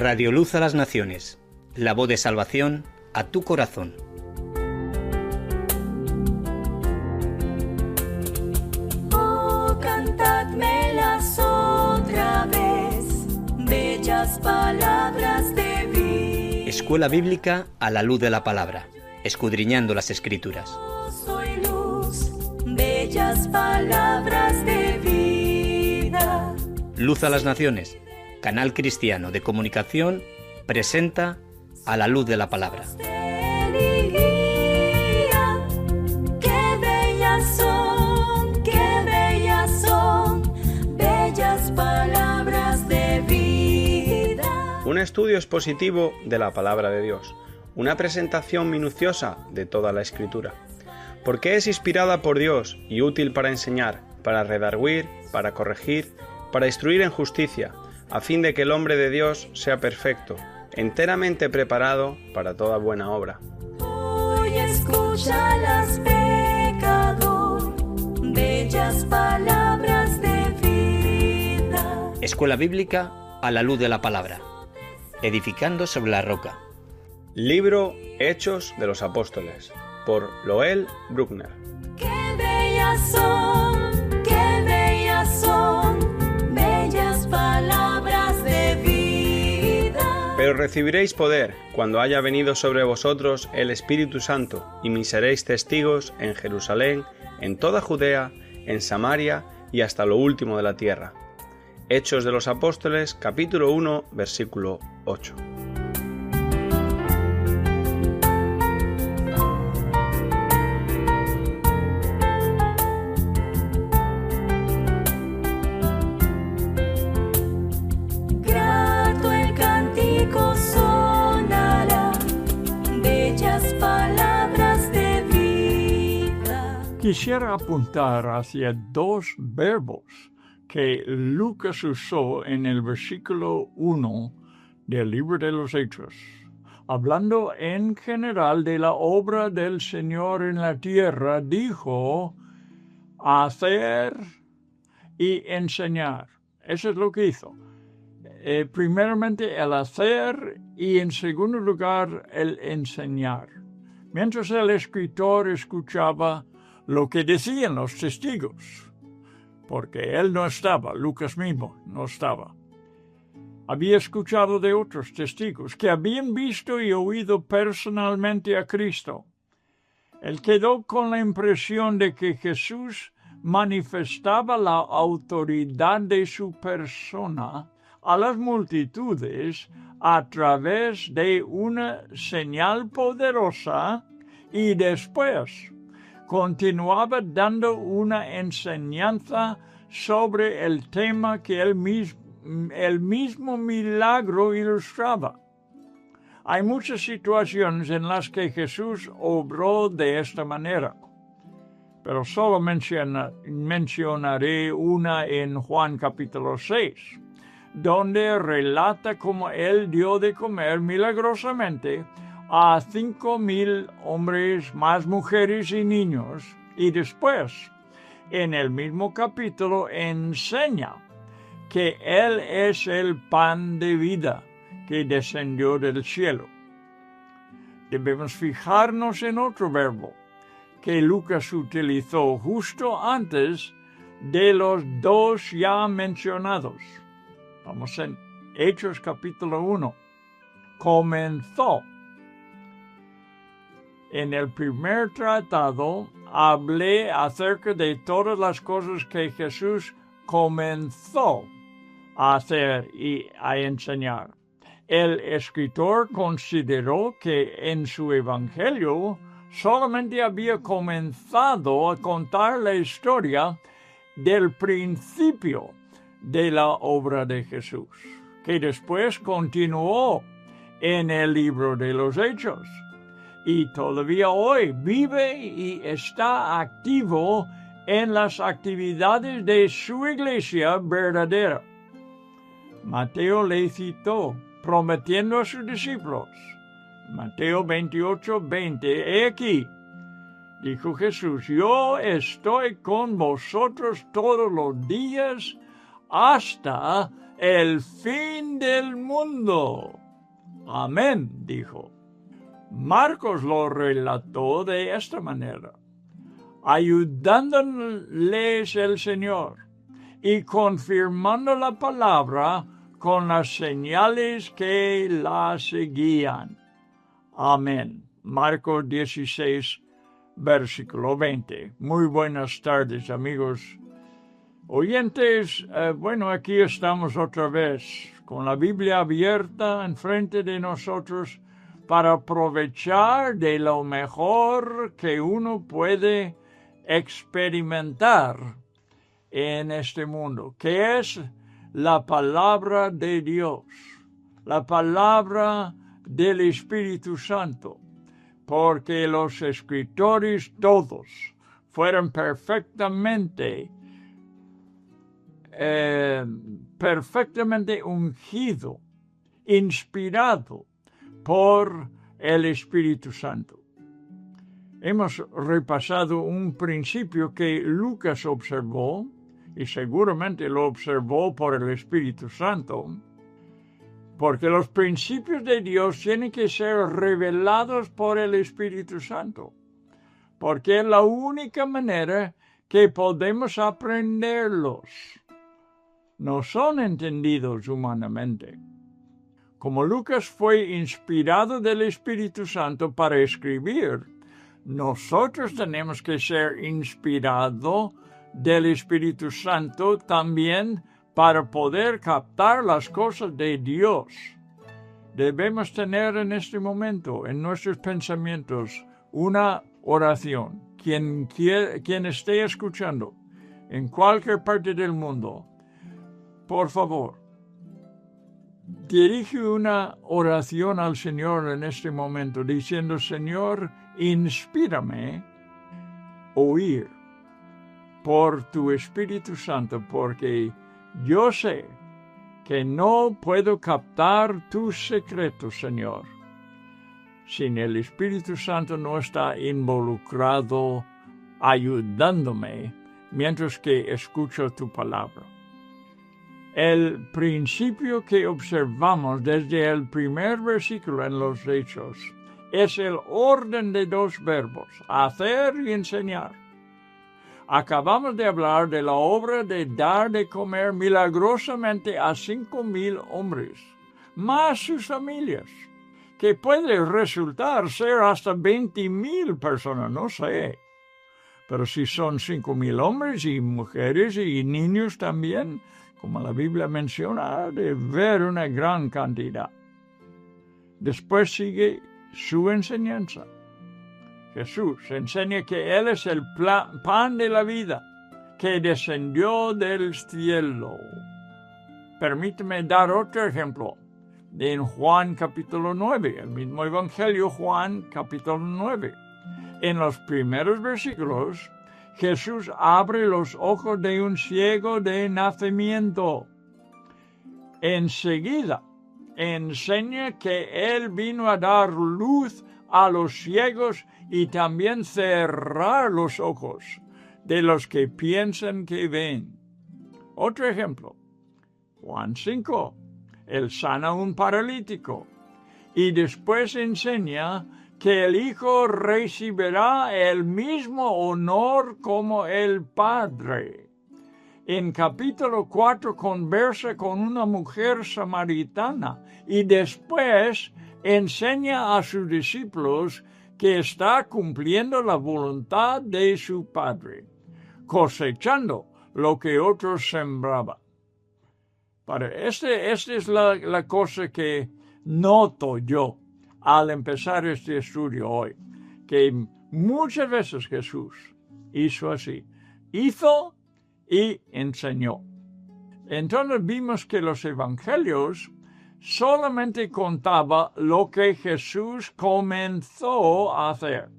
Radio Luz a las Naciones, la voz de salvación a tu corazón. Oh, cantadmelas otra vez, bellas palabras de vida. Escuela Bíblica a la luz de la palabra, escudriñando las Escrituras. Yo soy luz, bellas palabras de vida. Luz a las Naciones, canal cristiano de comunicación, presenta a la luz de la palabra. Qué bellas son, bellas palabras de vida. Un estudio expositivo de la palabra de Dios, una presentación minuciosa de toda la Escritura, porque es inspirada por Dios y útil para enseñar, para redarguir, para corregir, para instruir en justicia, a fin de que el hombre de Dios sea perfecto, enteramente preparado para toda buena obra. Hoy escúchalas, pecador, bellas palabras de vida. Escuela Bíblica a la luz de la palabra, edificando sobre la roca. Libro Hechos de los Apóstoles, por Loel Bruckner. Qué bellas son, bellas palabras de vida. Pero recibiréis poder cuando haya venido sobre vosotros el Espíritu Santo, y me seréis testigos en Jerusalén, en toda Judea, en Samaria y hasta lo último de la tierra. Hechos de los Apóstoles, capítulo 1, versículo 8. Grato el cántico sonará, bellas palabras de vida. Quisiera apuntar hacia dos verbos que Lucas usó en el versículo 1 del libro de los Hechos, hablando en general de la obra del Señor en la tierra. Dijo hacer y enseñar. Eso es lo que hizo. Primeramente el hacer y en segundo lugar el enseñar. Mientras el escritor escuchaba lo que decían los testigos, porque él no estaba, Lucas mismo no estaba. Había escuchado de otros testigos que habían visto y oído personalmente a Cristo. Él quedó con la impresión de que Jesús manifestaba la autoridad de su persona a las multitudes a través de una señal poderosa y después continuaba dando una enseñanza sobre el tema que el mismo milagro ilustraba. Hay muchas situaciones en las que Jesús obró de esta manera, pero solo mencionaré una en Juan capítulo 6, donde relata cómo él dio de comer milagrosamente a 5,000 hombres, más mujeres y niños, y después, en el mismo capítulo, enseña que Él es el pan de vida que descendió del cielo. Debemos fijarnos en otro verbo que Lucas utilizó justo antes de los dos ya mencionados. Vamos en Hechos capítulo 1. Comenzó. En el primer tratado hablé acerca de todas las cosas que Jesús comenzó a hacer y a enseñar. El escritor consideró que en su evangelio solamente había comenzado a contar la historia del principio de la obra de Jesús, que después continuó en el libro de los Hechos. Y todavía hoy vive y está activo en las actividades de su iglesia verdadera. Mateo le citó, prometiendo a sus discípulos. Mateo 28:20, he aquí, dijo Jesús, yo estoy con vosotros todos los días hasta el fin del mundo. Amén, dijo. Marcos lo relató de esta manera: ayudándoles el Señor y confirmando la palabra con las señales que la seguían. Amén. Marcos 16, versículo 20. Muy buenas tardes, amigos oyentes. Bueno, aquí estamos otra vez con la Biblia abierta enfrente de nosotros para aprovechar de lo mejor que uno puede experimentar en este mundo, que es la palabra de Dios, la palabra del Espíritu Santo, porque los escritores todos fueron perfectamente ungidos, inspirados por el Espíritu Santo. Hemos repasado un principio que Lucas observó, y seguramente lo observó por el Espíritu Santo, porque los principios de Dios tienen que ser revelados por el Espíritu Santo, porque es la única manera que podemos aprenderlos. No son entendidos humanamente. Como Lucas fue inspirado del Espíritu Santo para escribir, nosotros tenemos que ser inspirados del Espíritu Santo también para poder captar las cosas de Dios. Debemos tener en este momento, en nuestros pensamientos, una oración. Quien esté escuchando en cualquier parte del mundo, por favor, dirige una oración al Señor en este momento, diciendo: Señor, inspírame a oír por tu Espíritu Santo, porque yo sé que no puedo captar tus secretos, Señor, sin el Espíritu Santo no está involucrado, ayudándome mientras que escucho tu palabra. El principio que observamos desde el primer versículo en los Hechos es el orden de dos verbos, hacer y enseñar. Acabamos de hablar de la obra de dar de comer milagrosamente a 5,000 hombres, más sus familias, que puede resultar ser hasta 20,000 personas, no sé. Pero si son 5,000 hombres y mujeres y niños también, como la Biblia menciona, de ver una gran cantidad. Después sigue su enseñanza. Jesús enseña que Él es el pan de la vida, que descendió del cielo. Permíteme dar otro ejemplo. En Juan capítulo 9, el mismo Evangelio, Juan capítulo 9. En los primeros versículos, Jesús abre los ojos de un ciego de nacimiento. Enseguida enseña que Él vino a dar luz a los ciegos y también cerrar los ojos de los que piensan que ven. Otro ejemplo, Juan 5, Él sana a un paralítico y después enseña que el Hijo recibirá el mismo honor como el Padre. En capítulo 4 conversa con una mujer samaritana y después enseña a sus discípulos que está cumpliendo la voluntad de su Padre, cosechando lo que otros sembraban. Esta es la cosa que noto yo al empezar este estudio hoy, que muchas veces Jesús hizo así, hizo y enseñó. Entonces vimos que los evangelios solamente contaba lo que Jesús comenzó a hacer.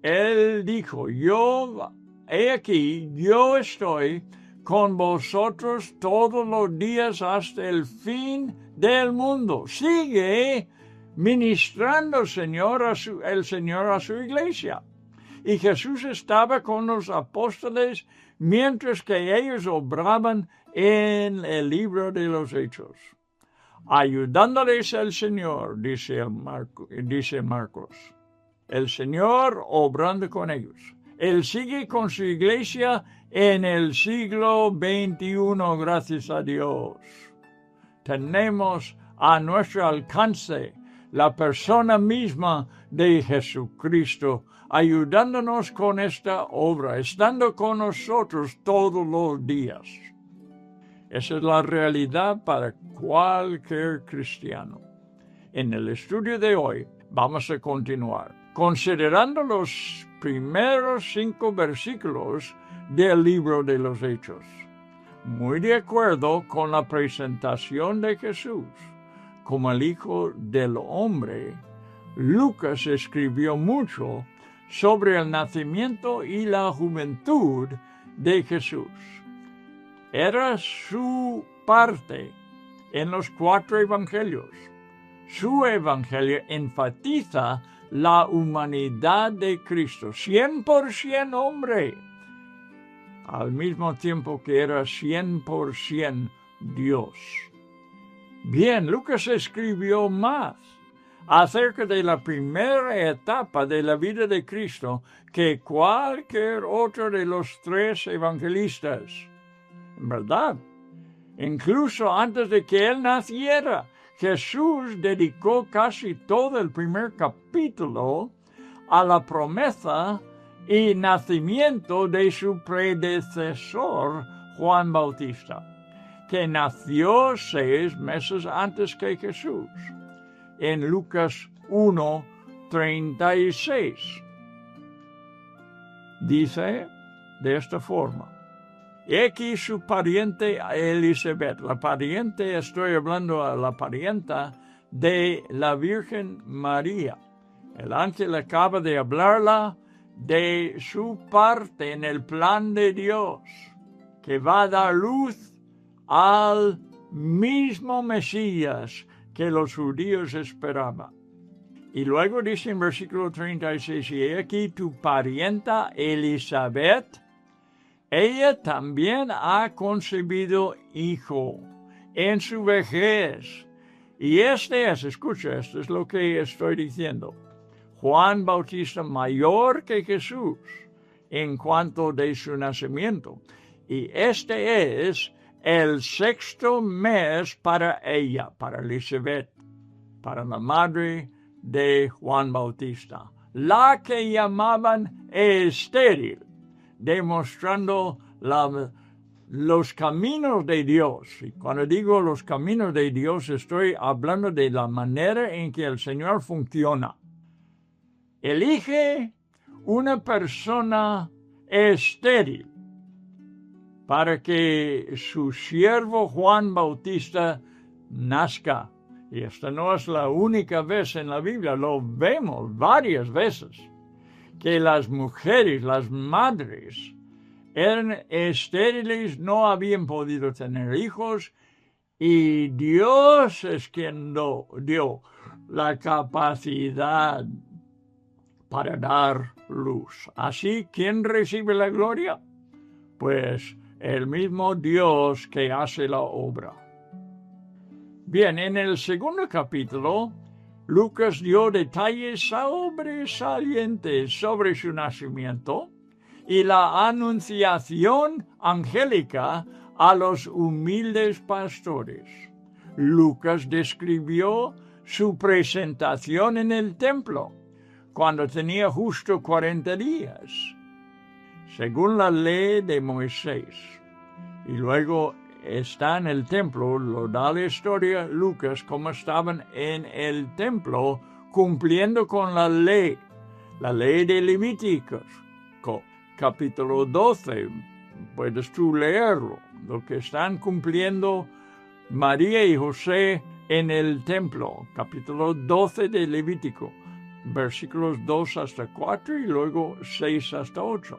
Él dijo: he aquí, yo estoy con vosotros todos los días hasta el fin del mundo. Sigue ministrando el Señor a su iglesia. Y Jesús estaba con los apóstoles mientras que ellos obraban en el libro de los Hechos. ayudándoles el Señor, dice Marcos. El Señor obrando con ellos. Él sigue con su iglesia en el siglo XXI, gracias a Dios. Tenemos a nuestro alcance la persona misma de Jesucristo, ayudándonos con esta obra, estando con nosotros todos los días. Esa es la realidad para cualquier cristiano. En el estudio de hoy vamos a continuar considerando los primeros 5 versículos del libro de los Hechos. Muy de acuerdo con la presentación de Jesús como el Hijo del Hombre, Lucas escribió mucho sobre el nacimiento y la juventud de Jesús. Era su parte en los 4 evangelios. Su evangelio enfatiza la humanidad de Cristo, 100% hombre, al mismo tiempo que era 100% Dios. Bien, Lucas escribió más acerca de la primera etapa de la vida de Cristo que cualquier otro de los 3 evangelistas. En verdad, incluso antes de que él naciera, Jesús dedicó casi todo el primer capítulo a la promesa y nacimiento de su predecesor, Juan Bautista, que nació 6 meses antes que Jesús, en Lucas 1:36. Dice de esta forma: y aquí su pariente Elizabeth. La pariente, estoy hablando a la parienta de la Virgen María. El ángel acaba de hablarla de su parte en el plan de Dios, que va a dar luz al mismo Mesías que los judíos esperaban. Y luego dice en versículo 36, y aquí tu parienta Elizabeth, ella también ha concebido hijo en su vejez. Y escucha, esto es lo que estoy diciendo, Juan Bautista mayor que Jesús en cuanto de su nacimiento. Y este es el 6º mes para ella, para Elizabeth, para la madre de Juan Bautista, la que llamaban estéril, demostrando los caminos de Dios. Y cuando digo los caminos de Dios, estoy hablando de la manera en que el Señor funciona. Elige una persona estéril para que su siervo Juan Bautista nazca. Y esta no es la única vez en la Biblia, lo vemos varias veces, que las mujeres, las madres, eran estériles, no habían podido tener hijos, y Dios es quien dio la capacidad para dar luz. Así, ¿quién recibe la gloria? Pues el mismo Dios que hace la obra. Bien, en el 2º capítulo, Lucas dio detalles sobresalientes sobre su nacimiento y la anunciación angélica a los humildes pastores. Lucas describió su presentación en el templo, cuando tenía justo 40 días, según la ley de Moisés. Y luego está en el templo, lo da la historia Lucas, cómo estaban en el templo cumpliendo con la ley de Levíticos, capítulo 12, puedes tú leerlo, lo que están cumpliendo María y José en el templo, capítulo 12 de Levítico, versículos 2 hasta 4 y luego 6 hasta 8.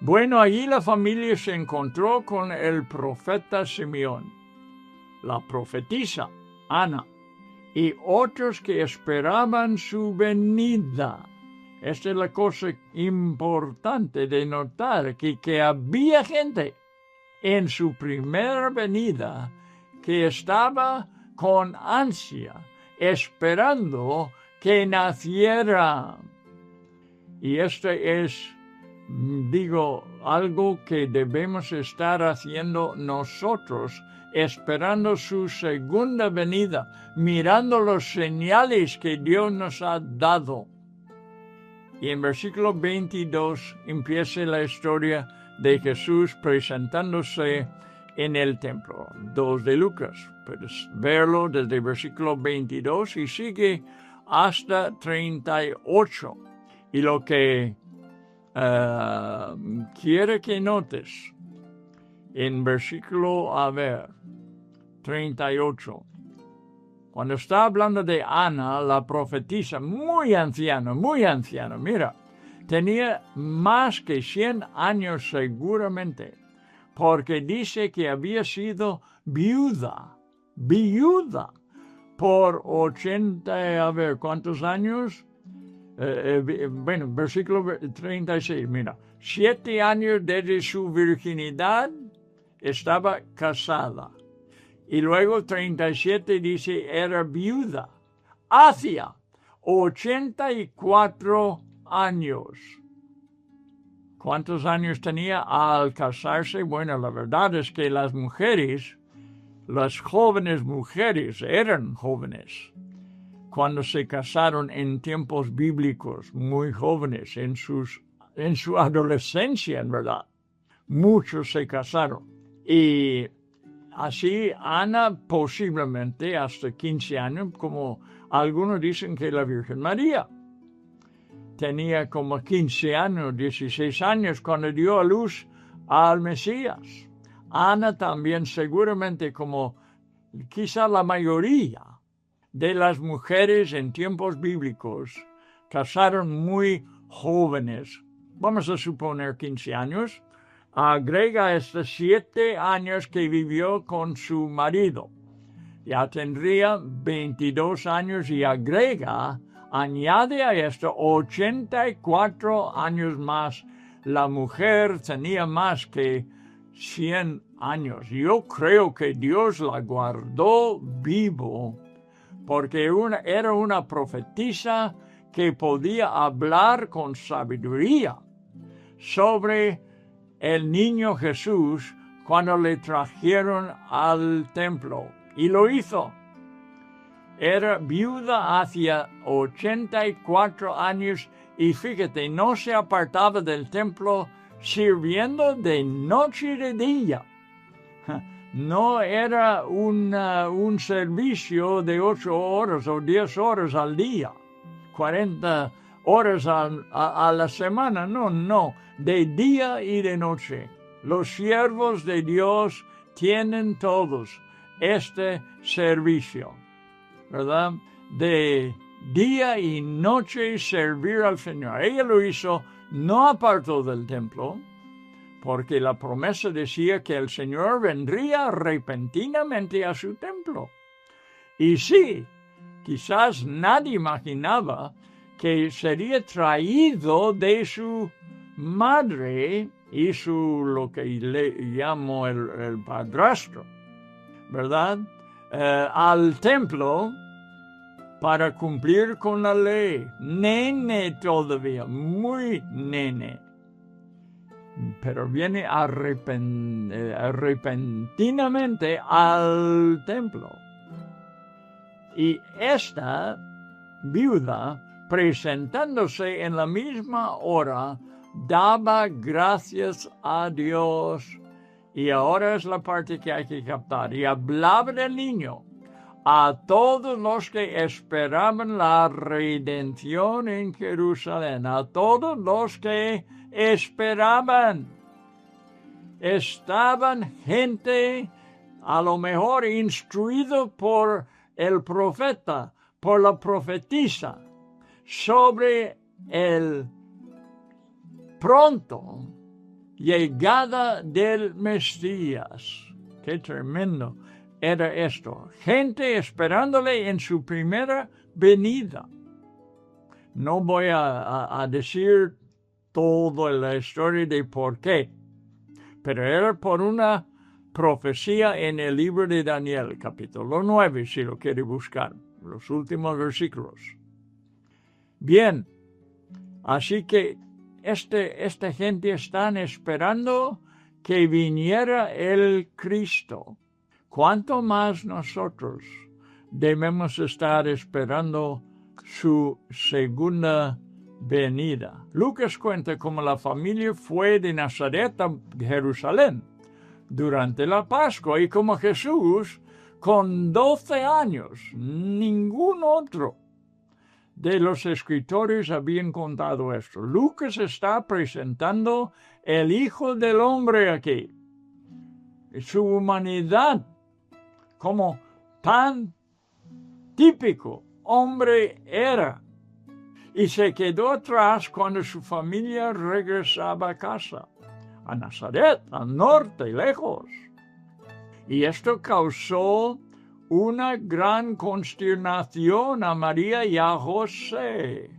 Bueno, allí la familia se encontró con el profeta Simeón, la profetisa Ana, y otros que esperaban su venida. Esta es la cosa importante de notar, que había gente en su primera venida que estaba con ansia, esperando que naciera. Y este es, digo, algo que debemos estar haciendo nosotros, esperando su segunda venida, mirando los señales que Dios nos ha dado. Y en versículo 22 empieza la historia de Jesús presentándose en el templo. 2 de Lucas. Puedes verlo desde el versículo 22 y sigue hasta 38. Y lo que quiere que notes en versículo, 38. Cuando está hablando de Ana, la profetisa, muy anciana, mira, tenía más que 100 años seguramente, porque dice que había sido viuda por 80, ¿cuántos años? Versículo 36, mira, 7 años desde su virginidad estaba casada. Y luego 37 dice, era viuda hacia 84 años. ¿Cuántos años tenía al casarse? Bueno, la verdad es que las jóvenes mujeres eran jóvenes cuando se casaron en tiempos bíblicos, muy jóvenes, en su adolescencia, en verdad. Muchos se casaron. Y así Ana posiblemente hasta 15 años, como algunos dicen que la Virgen María tenía como 15 años, 16 años cuando dio a luz al Mesías. Ana también seguramente, como quizá la mayoría de las mujeres en tiempos bíblicos, casaron muy jóvenes. Vamos a suponer 15 años. Agrega estos 7 años que vivió con su marido. Ya tendría 22 años y añade a esto 84 años más. La mujer tenía más que 100 años. Yo creo que Dios la guardó vivo porque era una profetisa que podía hablar con sabiduría sobre el niño Jesús cuando le trajeron al templo. Y lo hizo. Era viuda hacia 84 años y fíjate, no se apartaba del templo sirviendo de noche y de día. No era un servicio de 8 horas o 10 horas al día, 40 horas a la semana, no, de día y de noche. Los siervos de Dios tienen todos este servicio, ¿verdad? De día y noche servir al Señor. Ella lo hizo, no apartó del templo, porque la promesa decía que el Señor vendría repentinamente a su templo. Y sí, quizás nadie imaginaba que sería traído de su madre y lo que le llamo el padrastro, ¿verdad? Al templo para cumplir con la ley. Nene todavía, muy nene. Pero viene repentinamente al templo. Y esta viuda, presentándose en la misma hora, daba gracias a Dios. Y ahora es la parte que hay que captar. Y hablaba del niño a todos los que esperaban la redención en Jerusalén, a todos los que esperaban. Estaban gente, a lo mejor instruido por el profeta, por la profetisa, sobre el pronto llegada del Mesías. Qué tremendo era esto. Gente esperándole en su primera venida. No voy a decir toda la historia de por qué, pero era por una profecía en el libro de Daniel, capítulo 9, si lo quiere buscar, los últimos versículos. Bien, así que esta gente están esperando que viniera el Cristo. ¿Cuánto más nosotros debemos estar esperando su segunda venida? Lucas cuenta cómo la familia fue de Nazaret a Jerusalén durante la Pascua y como Jesús, con 12 años, ningún otro de los escritores habían contado esto. Lucas está presentando el Hijo del Hombre aquí, su humanidad como tan típico hombre era, y se quedó atrás cuando su familia regresaba a casa, a Nazaret, al norte, lejos. Y esto causó una gran consternación a María y a José.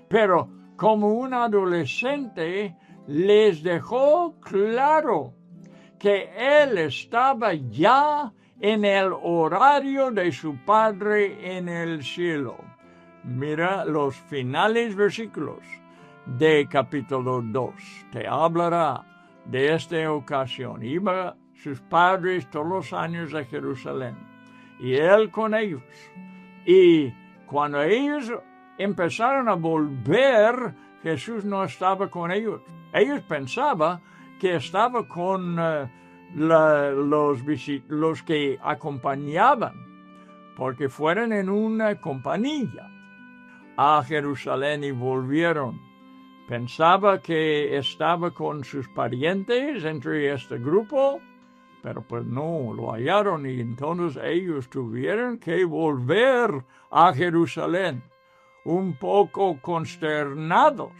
Pero como un adolescente les dejó claro que él estaba ya en el horario de su Padre en el cielo. Mira los finales versículos de capítulo 2. Te hablará de esta ocasión. Iba sus padres todos los años a Jerusalén y él con ellos. Y cuando ellos empezaron a volver, Jesús no estaba con ellos. Ellos pensaban que estaba con los que acompañaban, porque fueron en una compañía a Jerusalén y volvieron. Pensaba que estaba con sus parientes entre este grupo, pero pues no, lo hallaron y entonces ellos tuvieron que volver a Jerusalén, un poco consternados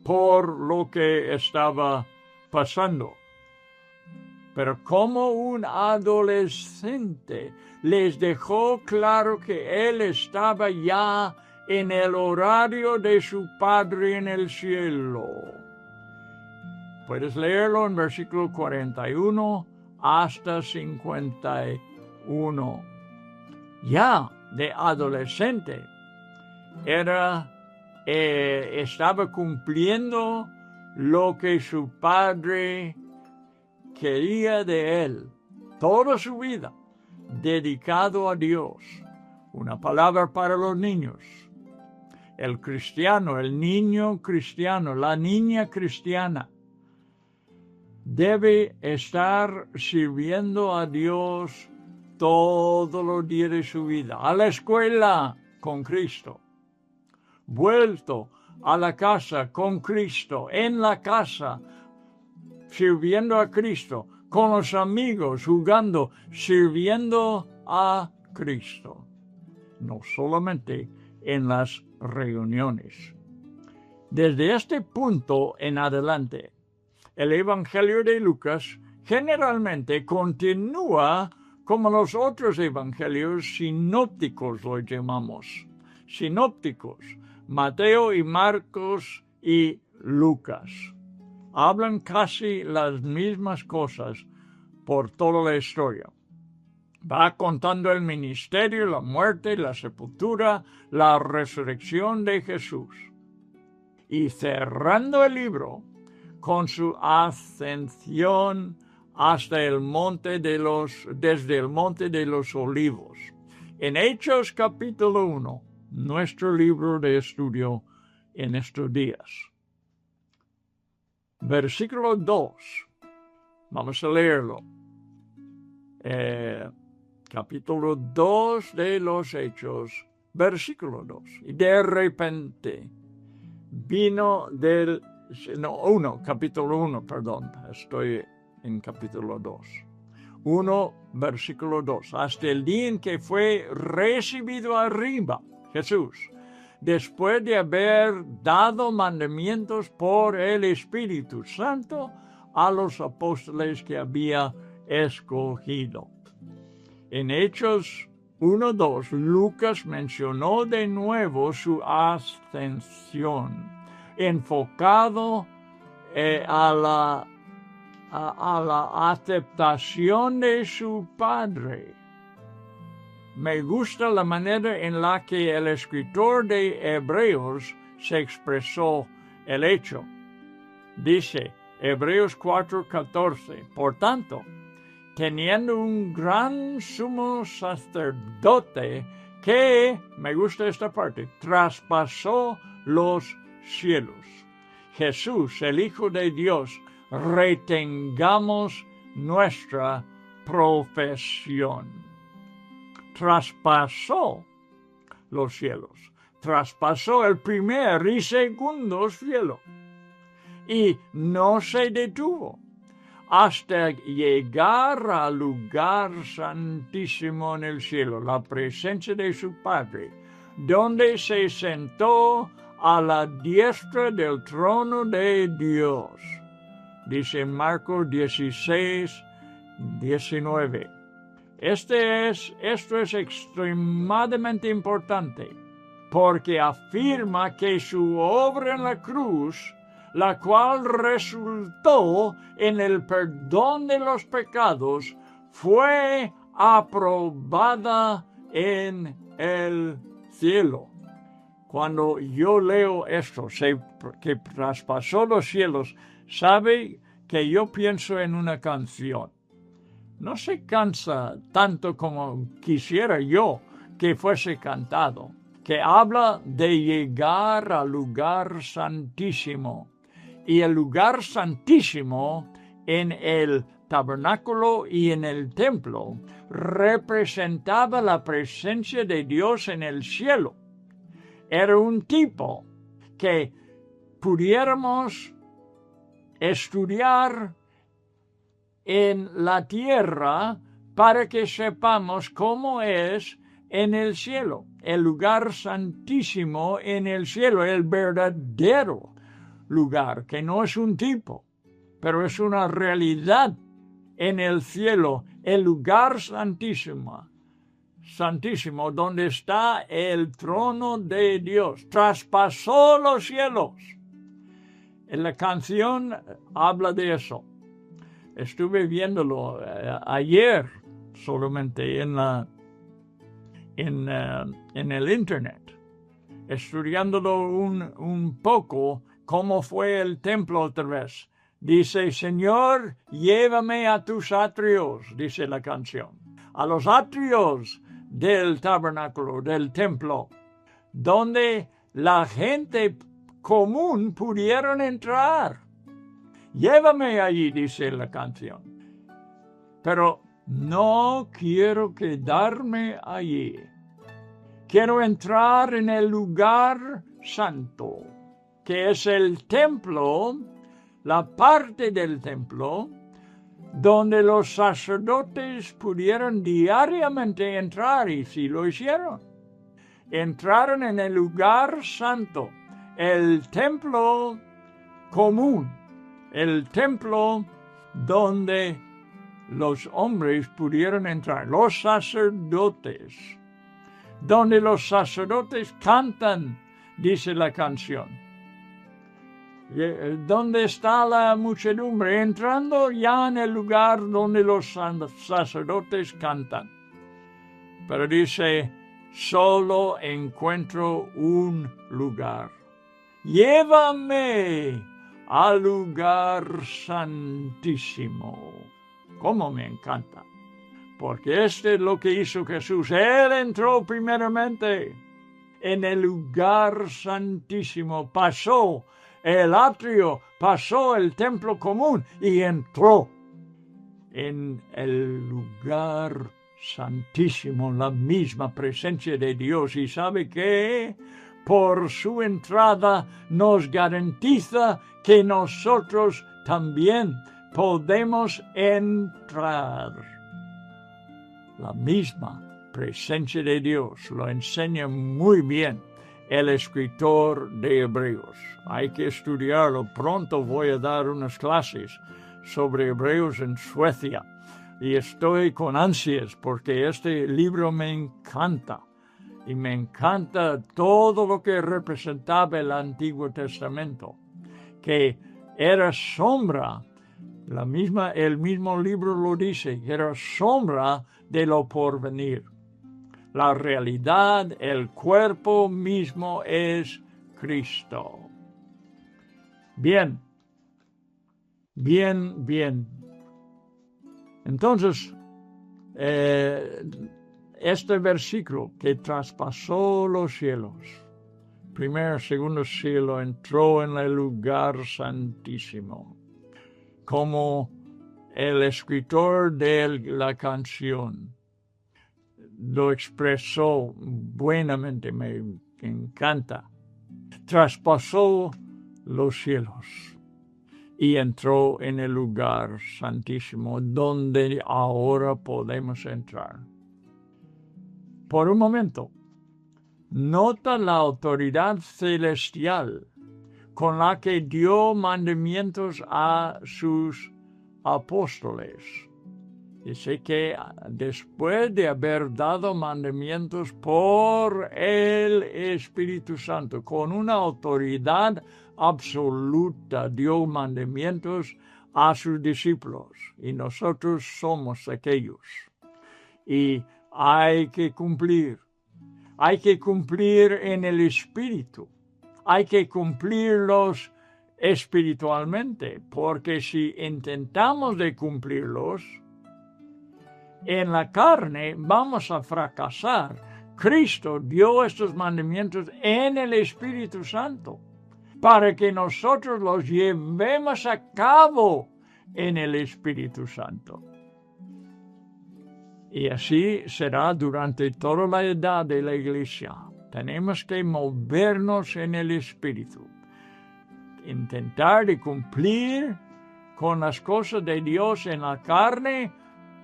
por lo que estaba pasando. Pero como un adolescente les dejó claro que él estaba ya en el horario de su Padre en el cielo. Puedes leerlo en versículo 41 hasta 51. Ya de adolescente estaba cumpliendo lo que su padre quería de él, toda su vida dedicado a Dios. Una palabra para los niños. El cristiano, el niño cristiano, la niña cristiana debe estar sirviendo a Dios todos los días de su vida. A la escuela con Cristo. Vuelto a la casa con Cristo. En la casa sirviendo a Cristo. Con los amigos jugando, sirviendo a Cristo. No solamente en las reuniones. Desde este punto en adelante, el Evangelio de Lucas generalmente continúa como los otros evangelios sinópticos, los llamamos. Sinópticos, Mateo y Marcos y Lucas. Hablan casi las mismas cosas por toda la historia. Va contando el ministerio, la muerte, la sepultura, la resurrección de Jesús. Y cerrando el libro con su ascensión desde el monte de los Olivos. En Hechos capítulo 1, nuestro libro de estudio en estos días. Versículo 2. Vamos a leerlo. Capítulo 2 de los Hechos, versículo 2. Y de repente vino capítulo 1, perdón, estoy en capítulo 2. 1, versículo 2. Hasta el día en que fue recibido arriba, Jesús, después de haber dado mandamientos por el Espíritu Santo a los apóstoles que había escogido. En Hechos 1:2, Lucas mencionó de nuevo su ascensión, enfocado a a la aceptación de su Padre. Me gusta la manera en la que el escritor de Hebreos se expresó el hecho. Dice, Hebreos 4:14, por tanto, teniendo un gran sumo sacerdote que, me gusta esta parte, traspasó los cielos. Jesús, el Hijo de Dios, retengamos nuestra profesión. Traspasó los cielos. Traspasó el primer y segundo cielo. Y no se detuvo hasta llegar al lugar santísimo en el cielo, la presencia de su Padre, donde se sentó a la diestra del trono de Dios. Dice Marcos 16:19. Esto es extremadamente importante, porque afirma que su obra en la cruz, la cual resultó en el perdón de los pecados, fue aprobada en el cielo. Cuando yo leo esto, que traspasó los cielos, sabe que yo pienso en una canción. No se cansa tanto como quisiera yo que fuese cantado, que habla de llegar al lugar santísimo. Y el lugar santísimo en el tabernáculo y en el templo representaba la presencia de Dios en el cielo. Era un tipo que pudiéramos estudiar en la tierra para que sepamos cómo es en el cielo, el lugar santísimo en el cielo, el verdadero lugar, que no es un tipo, pero es una realidad en el cielo, el lugar santísimo, donde está el trono de Dios. Traspasó los cielos. En la canción habla de eso. Estuve viéndolo ayer solamente en el internet, estudiándolo un poco, cómo fue el templo otra vez. Dice, Señor, llévame a tus atrios, dice la canción, a los atrios del tabernáculo, del templo, donde la gente común pudieron entrar. Llévame allí, dice la canción. Pero no quiero quedarme allí. Quiero entrar en el lugar santo, que es el templo, la parte del templo, donde los sacerdotes pudieron diariamente entrar, y sí lo hicieron. Entraron en el lugar santo, el templo común, el templo donde los hombres pudieron entrar, los sacerdotes, donde los sacerdotes cantan, dice la canción. ¿Dónde está la muchedumbre? Entrando ya en el lugar donde los sacerdotes cantan. Pero dice, solo encuentro un lugar. Llévame al lugar santísimo. ¿Cómo me encanta? Porque es lo que hizo Jesús. Él entró primeramente en el lugar santísimo. Pasó el atrio, pasó el templo común y entró en el lugar santísimo, la misma presencia de Dios. Y sabe que por su entrada nos garantiza que nosotros también podemos entrar. La misma presencia de Dios lo enseña muy bien el escritor de Hebreos. Hay que estudiarlo. Pronto voy a dar unas clases sobre Hebreos en Suecia. Y estoy con ansias porque este libro me encanta. Y me encanta todo lo que representaba el Antiguo Testamento, que era sombra El mismo libro lo dice, que era sombra de lo porvenir. La realidad, el cuerpo mismo es Cristo. Bien. Entonces, este versículo que traspasó los cielos, primer, segundo cielo, entró en el lugar santísimo, como el escritor de la canción lo expresó buenamente, me encanta. Traspasó los cielos y entró en el lugar santísimo, donde ahora podemos entrar. Por un momento, nota la autoridad celestial con la que dio mandamientos a sus apóstoles. Dice que después de haber dado mandamientos por el Espíritu Santo, con una autoridad absoluta, dio mandamientos a sus discípulos. Y nosotros somos aquellos. Y hay que cumplir. Hay que cumplir en el Espíritu. Hay que cumplirlos espiritualmente, porque si intentamos de cumplirlos en la carne, vamos a fracasar. Cristo dio estos mandamientos en el Espíritu Santo para que nosotros los llevemos a cabo en el Espíritu Santo. Y así será durante toda la edad de la Iglesia. Tenemos que movernos en el Espíritu. Intentar de cumplir con las cosas de Dios en la carne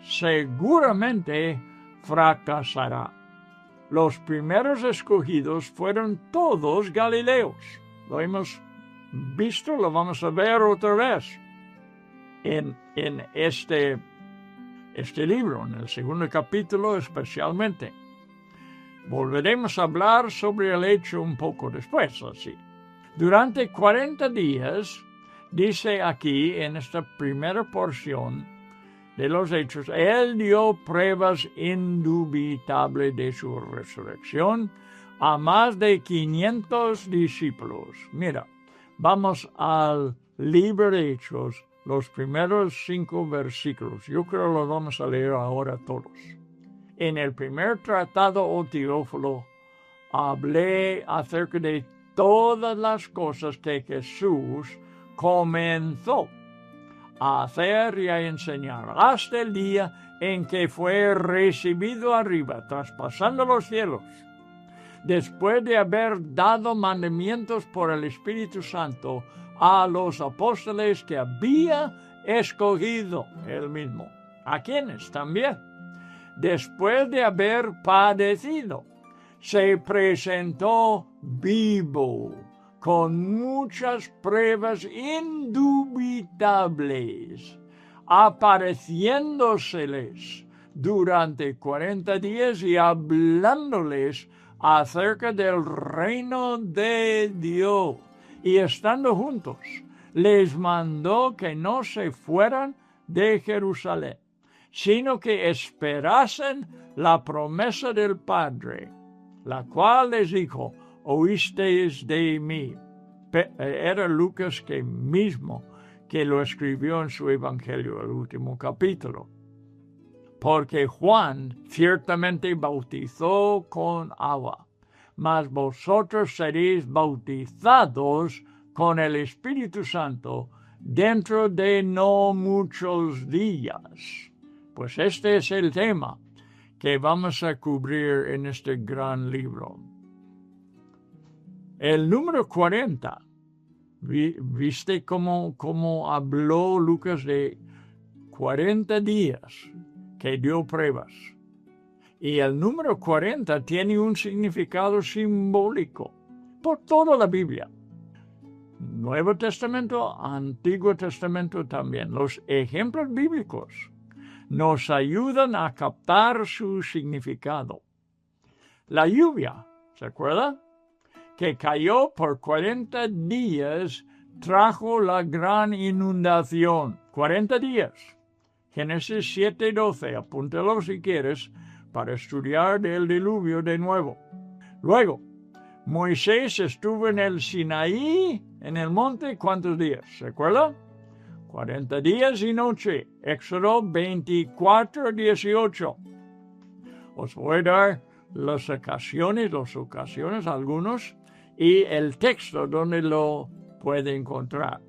seguramente fracasará. Los primeros escogidos fueron todos galileos. Lo hemos visto, lo vamos a ver otra vez en este libro, en el segundo capítulo especialmente. Volveremos a hablar sobre el hecho un poco después, así. Durante 40 días, dice aquí en esta primera porción de los Hechos, Él dio pruebas indubitables de su resurrección a más de 500 discípulos. Mira, vamos al libro de Hechos, los primeros 5 versículos. Yo creo que los vamos a leer ahora todos. En el primer tratado, oh Teófilo, hablé acerca de todas las cosas que Jesús comenzó a hacer y a enseñar hasta el día en que fue recibido arriba, traspasando los cielos, después de haber dado mandamientos por el Espíritu Santo a los apóstoles que había escogido él mismo. ¿A quiénes también? Después de haber padecido, se presentó vivo, con muchas pruebas indubitables, apareciéndoseles durante 40 días y hablándoles acerca del reino de Dios. Y estando juntos, les mandó que no se fueran de Jerusalén, sino que esperasen la promesa del Padre, la cual les dijo, oísteis de mí. Era Lucas mismo que lo escribió en su Evangelio, el último capítulo. Porque Juan ciertamente bautizó con agua, mas vosotros seréis bautizados con el Espíritu Santo dentro de no muchos días. Pues este es el tema que vamos a cubrir en este gran libro. El número 40, ¿viste cómo habló Lucas de 40 días que dio pruebas? Y el número 40 tiene un significado simbólico por toda la Biblia. Nuevo Testamento, Antiguo Testamento también. Los ejemplos bíblicos nos ayudan a captar su significado. La lluvia, ¿se acuerda? Que cayó por 40 días trajo la gran inundación. 40 días. Génesis 7:12. Apúntalo si quieres para estudiar del diluvio de nuevo. Luego, Moisés estuvo en el Sinaí, en el monte, ¿cuántos días? ¿Se acuerda? 40 días y noche. Éxodo 24:18. Os voy a dar las ocasiones, algunos, y el texto donde lo puede encontrar.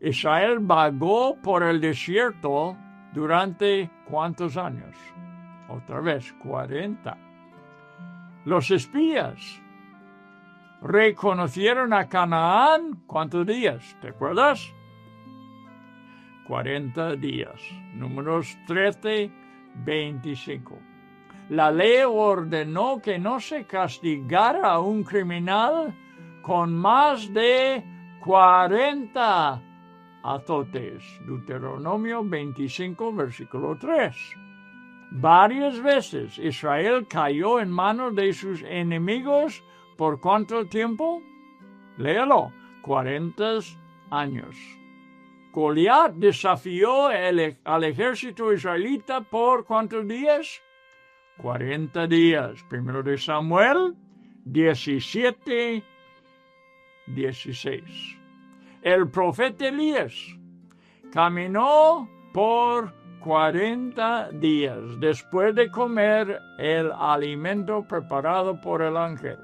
Israel vagó por el desierto durante ¿cuántos años? Otra vez, 40. Los espías reconocieron a Canaán, ¿cuántos días? ¿Te acuerdas? 40 días. Números 13:25. La ley ordenó que no se castigara a un criminal con más de 40 azotes. Deuteronomio 25, versículo 3. Varias veces Israel cayó en manos de sus enemigos. ¿Por cuánto tiempo? Léalo. 40 años. Goliat desafió al ejército israelita por ¿cuántos días? 40 días. Primero de Samuel 17:16. El profeta Elías caminó por 40 días después de comer el alimento preparado por el ángel.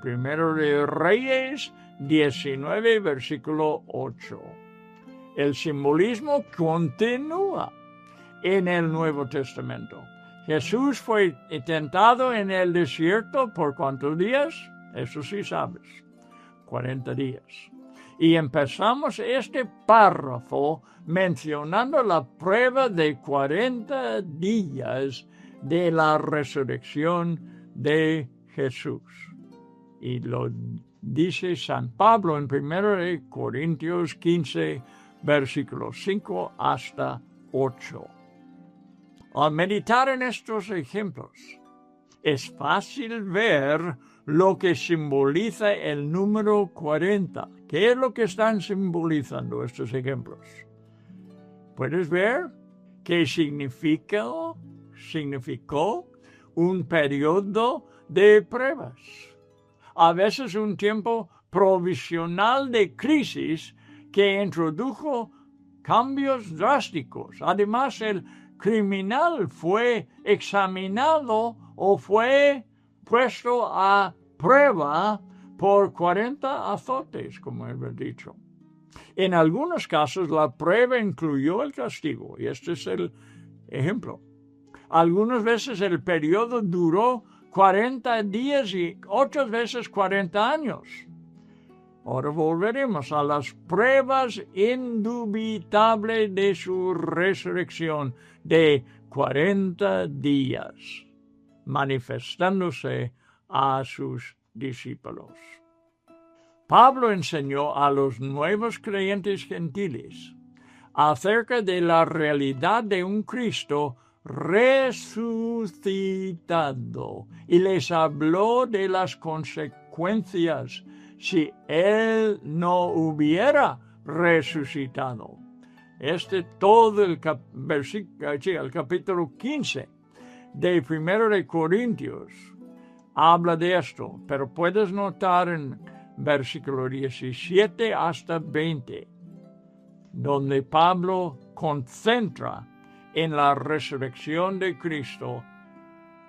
Primero de Reyes 19, versículo 8. El simbolismo continúa en el Nuevo Testamento. Jesús fue tentado en el desierto por ¿cuántos días? Eso sí sabes. 40 días. Y empezamos este párrafo mencionando la prueba de 40 días de la resurrección de Jesús. Y lo dice San Pablo en 1 Corintios 15, versículos 5 hasta 8. Al meditar en estos ejemplos, es fácil ver lo que simboliza el número 40. ¿Qué es lo que están simbolizando estos ejemplos? ¿Puedes ver que significó un periodo de pruebas? A veces un tiempo provisional de crisis que introdujo cambios drásticos. Además, el criminal fue examinado o fue puesto a prueba por 40 azotes, como hemos dicho. En algunos casos, la prueba incluyó el castigo, y este es el ejemplo. Algunas veces el periodo duró 40 días y otras veces 40 años. Ahora volveremos a las pruebas indubitables de su resurrección de 40 días, manifestándose a sus discípulos. Pablo enseñó a los nuevos creyentes gentiles acerca de la realidad de un Cristo resucitado y les habló de las consecuencias si él no hubiera resucitado. Todo el capítulo 15 de 1 de Corintios habla de esto, pero puedes notar en versículo 17 hasta 20, donde Pablo concentra en la resurrección de Cristo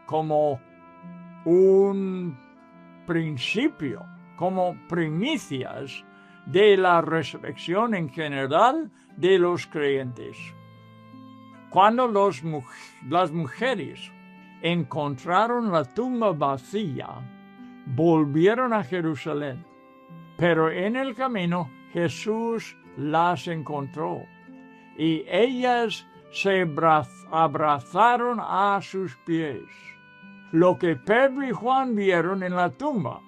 como un principio, como primicias de la resurrección en general de los creyentes. Cuando las mujeres encontraron la tumba vacía, volvieron a Jerusalén, pero en el camino Jesús las encontró y ellas se abrazaron a sus pies. Lo que Pedro y Juan vieron en la tumba,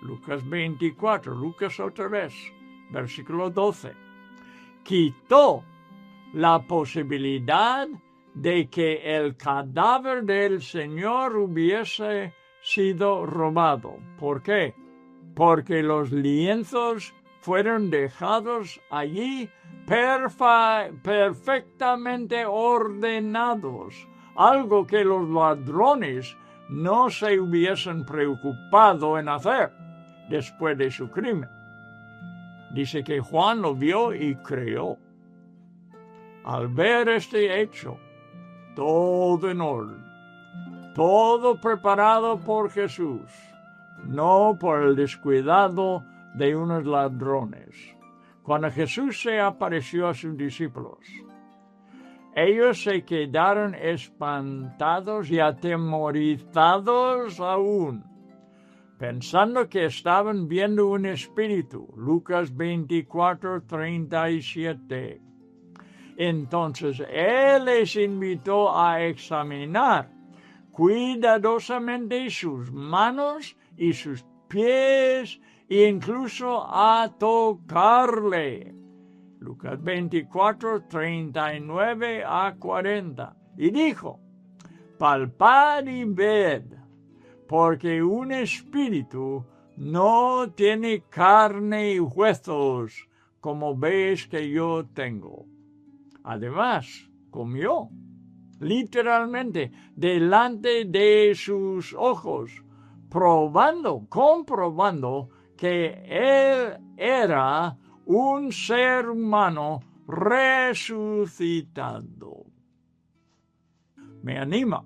Lucas 24, Lucas otra vez, versículo 12, quitó la posibilidad de que el cadáver del Señor hubiese sido robado. ¿Por qué? Porque los lienzos fueron dejados allí perfectamente ordenados, algo que los ladrones no se hubiesen preocupado en hacer después de su crimen. Dice que Juan lo vio y creyó. Al ver este hecho, todo en orden, todo preparado por Jesús, no por el descuidado de unos ladrones. Cuando Jesús se apareció a sus discípulos, ellos se quedaron espantados y atemorizados aún, pensando que estaban viendo un espíritu. Lucas 24:37. Entonces Él les invitó a examinar cuidadosamente sus manos y sus pies, e incluso a tocarle. Lucas 24:39-40. Y dijo: palpad y ved, porque un espíritu no tiene carne y huesos, como veis que yo tengo. Además, comió, literalmente, delante de sus ojos, comprobando que él era un ser humano resucitado. Me anima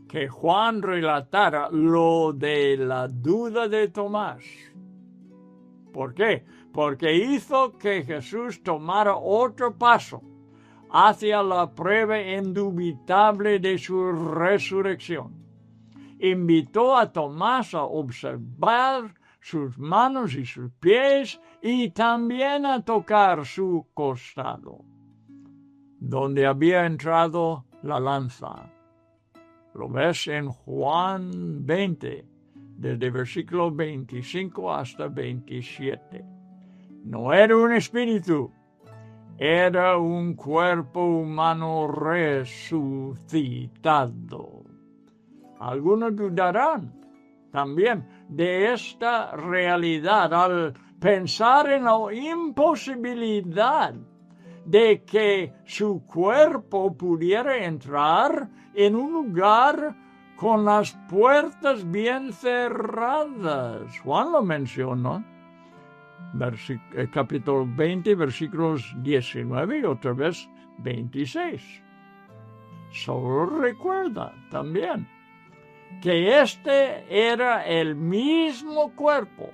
que Juan relatara lo de la duda de Tomás. ¿Por qué? Porque hizo que Jesús tomara otro paso hacia la prueba indubitable de su resurrección. Invitó a Tomás a observar sus manos y sus pies y también a tocar su costado, donde había entrado la lanza. Lo ves en Juan 20, desde versículo 25 hasta 27. No era un espíritu, era un cuerpo humano resucitado. Algunos dudarán también de esta realidad al pensar en la imposibilidad de que su cuerpo pudiera entrar en un lugar con las puertas bien cerradas. Juan lo mencionó, capítulo 20, versículos 19 y otra vez 26. Solo recuerda también que este era el mismo cuerpo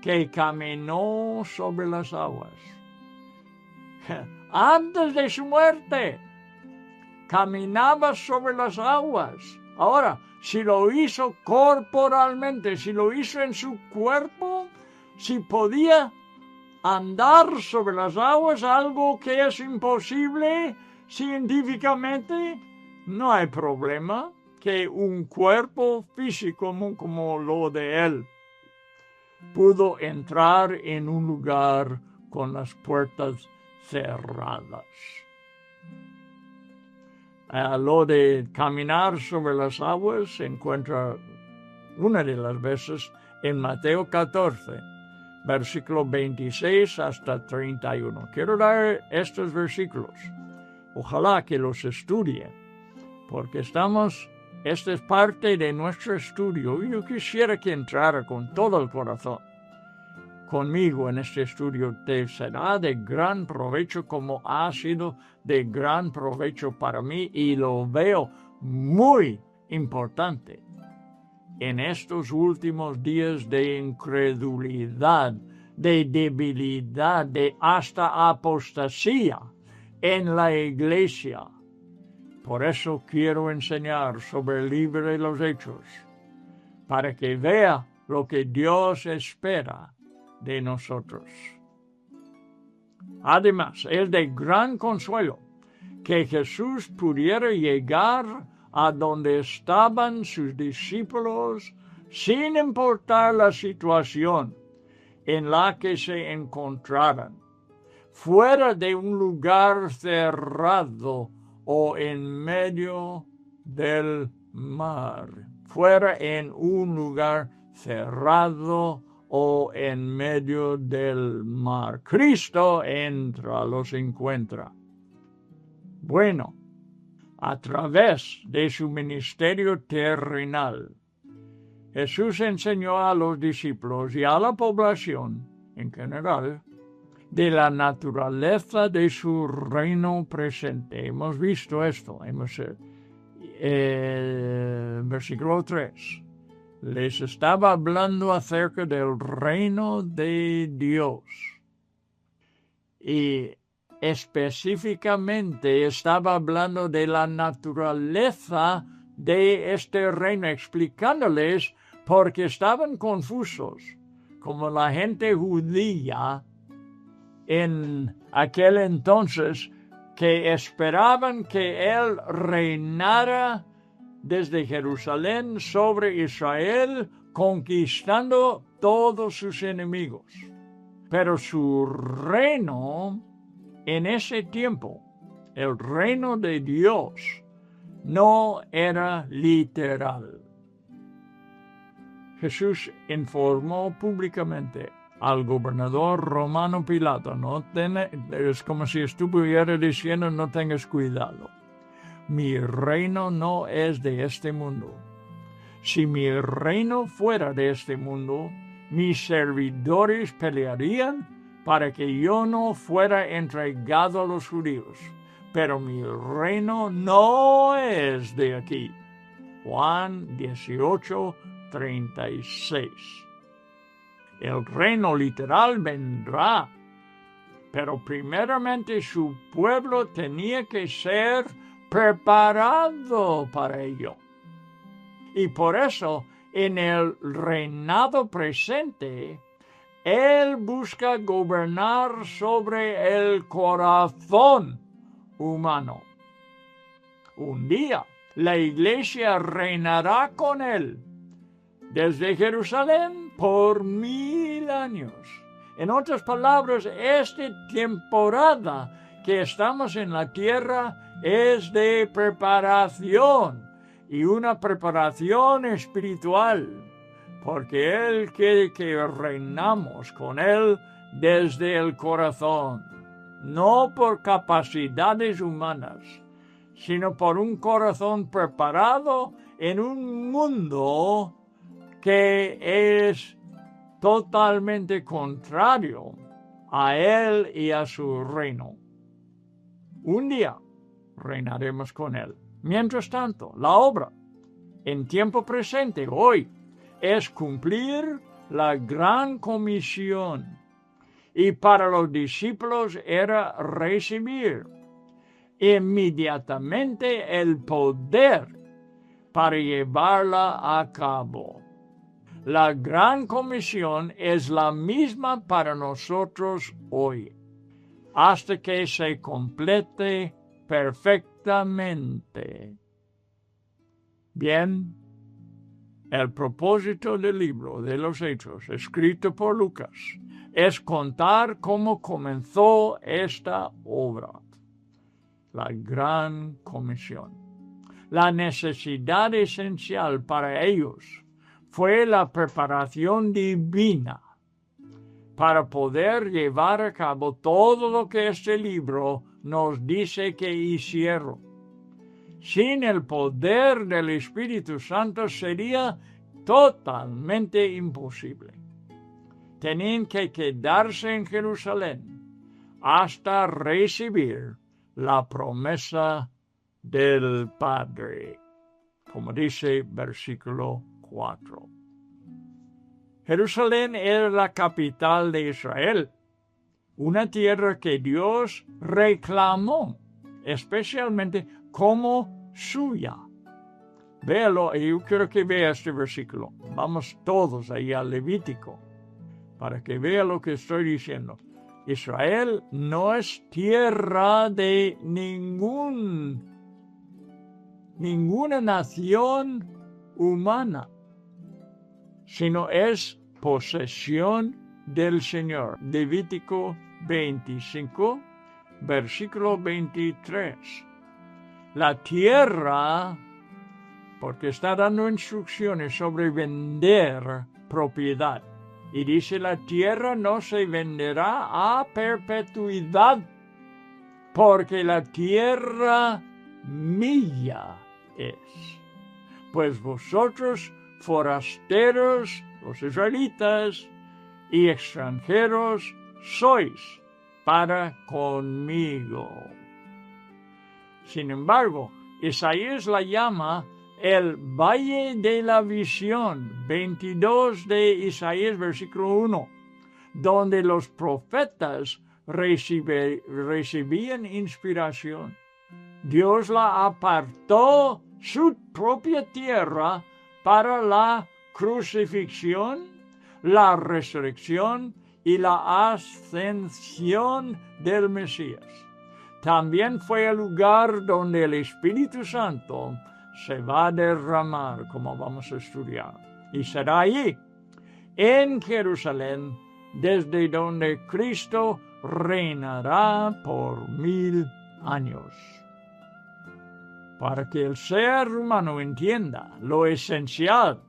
que caminó sobre las aguas. Antes de su muerte, caminaba sobre las aguas. Ahora, si lo hizo corporalmente, si lo hizo en su cuerpo, si podía andar sobre las aguas, algo que es imposible científicamente, no hay problema que un cuerpo físico como lo de él pudo entrar en un lugar con las puertas cerradas. Lo de caminar sobre las aguas se encuentra una de las veces en Mateo 14, versículo 26 hasta 31. Quiero dar estos versículos. Ojalá que los estudien, porque esta es parte de nuestro estudio. Yo quisiera que entrara con todo el corazón conmigo en este estudio. Te será de gran provecho, como ha sido de gran provecho para mí, y lo veo muy importante en estos últimos días de incredulidad, de debilidad, de hasta apostasía en la iglesia. Por eso quiero enseñar sobre el libro de los Hechos, para que vea lo que Dios espera de nosotros. Además, es de gran consuelo que Jesús pudiera llegar a donde estaban sus discípulos sin importar la situación en la que se encontraran, fuera de un lugar cerrado o en medio del mar, fuera en un lugar cerrado o en medio del mar. Cristo entra, los encuentra. Bueno, a través de su ministerio terrenal, Jesús enseñó a los discípulos y a la población en general de la naturaleza de su reino presente. Hemos visto esto, versículo 3. Les estaba hablando acerca del reino de Dios. Y específicamente estaba hablando de la naturaleza de este reino, explicándoles porque estaban confusos, como la gente judía en aquel entonces, que esperaban que Él reinara desde Jerusalén sobre Israel, conquistando todos sus enemigos. Pero su reino, en ese tiempo, el reino de Dios, no era literal. Jesús informó públicamente al gobernador romano Pilato, es como si estuviera diciendo, no tengas cuidado. Mi reino no es de este mundo. Si mi reino fuera de este mundo, mis servidores pelearían para que yo no fuera entregado a los judíos. Pero mi reino no es de aquí. Juan 18:36. El reino literal vendrá, pero primeramente su pueblo tenía que ser preparado para ello. Y por eso, en el reinado presente, Él busca gobernar sobre el corazón humano. Un día, la iglesia reinará con Él desde Jerusalén por 1000 años. En otras palabras, esta temporada que estamos en la tierra es de preparación, y una preparación espiritual, porque Él quiere que reinamos con Él desde el corazón, no por capacidades humanas, sino por un corazón preparado en un mundo que es totalmente contrario a Él y a su reino. Un día reinaremos con Él. Mientras tanto, la obra en tiempo presente, hoy, es cumplir la gran comisión. Y para los discípulos era recibir inmediatamente el poder para llevarla a cabo. La gran comisión es la misma para nosotros hoy, hasta que se complete perfectamente. Bien, el propósito del libro de los Hechos, escrito por Lucas, es contar cómo comenzó esta obra, la gran comisión. La necesidad esencial para ellos fue la preparación divina para poder llevar a cabo todo lo que este libro nos dice que hicieron. Sin el poder del Espíritu Santo sería totalmente imposible. Tenían que quedarse en Jerusalén hasta recibir la promesa del Padre, como dice versículo 4. Jerusalén era la capital de Israel, una tierra que Dios reclamó especialmente como suya. Véalo, y yo quiero que vea este versículo. Vamos todos ahí al Levítico para que vea lo que estoy diciendo. Israel no es tierra de ninguna nación humana, sino es posesión del Señor. Levítico 25, versículo 23. La tierra, porque está dando instrucciones sobre vender propiedad. Y dice, la tierra no se venderá a perpetuidad, porque la tierra mía es. Pues vosotros, forasteros, los israelitas, y extranjeros, sois para conmigo. Sin embargo, Isaías la llama el Valle de la Visión, 22 de Isaías, versículo 1, donde los profetas recibían inspiración. Dios la apartó su propia tierra para la crucifixión, la resurrección y la ascensión del Mesías. También fue el lugar donde el Espíritu Santo se va a derramar, como vamos a estudiar. Y será allí, en Jerusalén, desde donde Cristo reinará por 1000 años. Para que el ser humano entienda lo esencial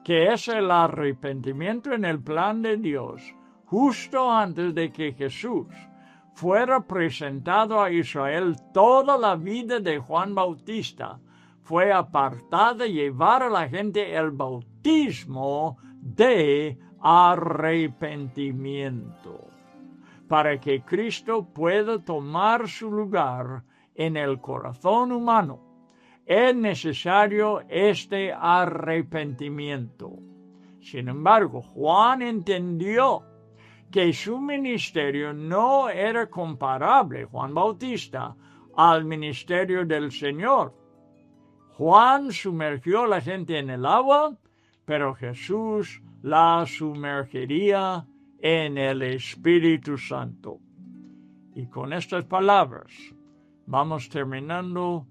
que es el arrepentimiento en el plan de Dios, justo antes de que Jesús fuera presentado a Israel, toda la vida de Juan Bautista fue apartada y llevar a la gente el bautismo de arrepentimiento, para que Cristo pueda tomar su lugar en el corazón humano. Es necesario este arrepentimiento. Sin embargo, Juan entendió que su ministerio no era comparable, Juan Bautista, al ministerio del Señor. Juan sumergió a la gente en el agua, pero Jesús la sumergiría en el Espíritu Santo. Y con estas palabras vamos terminando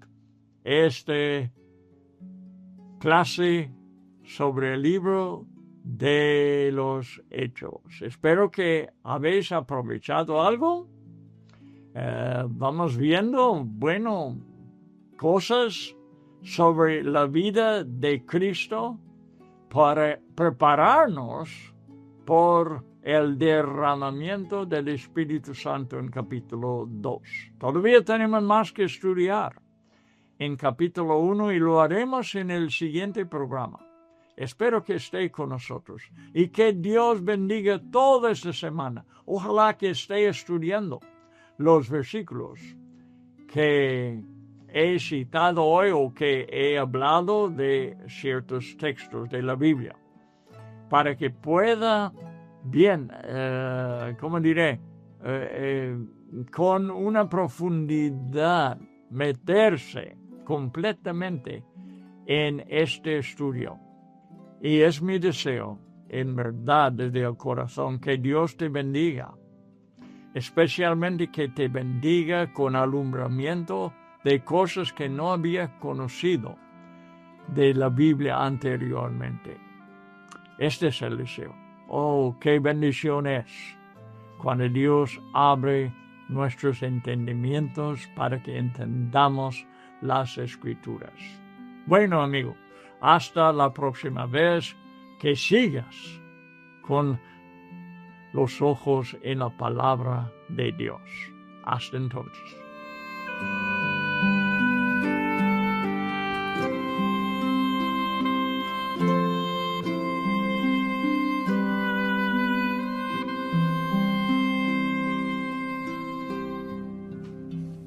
esta clase sobre el libro de los Hechos. Espero que habéis aprovechado algo. Vamos viendo, cosas sobre la vida de Cristo para prepararnos por el derramamiento del Espíritu Santo en capítulo 2. Todavía tenemos más que estudiar en capítulo 1 y lo haremos en el siguiente programa. Espero que esté con nosotros y que Dios bendiga toda esta semana. Ojalá que esté estudiando los versículos que he citado hoy o que he hablado de ciertos textos de la Biblia, para que pueda con una profundidad meterse completamente en este estudio. Y es mi deseo, en verdad, desde el corazón, que Dios te bendiga, especialmente que te bendiga con alumbramiento de cosas que no había conocido de la Biblia anteriormente. Este es el deseo. Oh, qué bendición es cuando Dios abre nuestros entendimientos para que entendamos las Escrituras. Bueno, amigo, hasta la próxima vez, que sigas con los ojos en la palabra de Dios. Hasta entonces.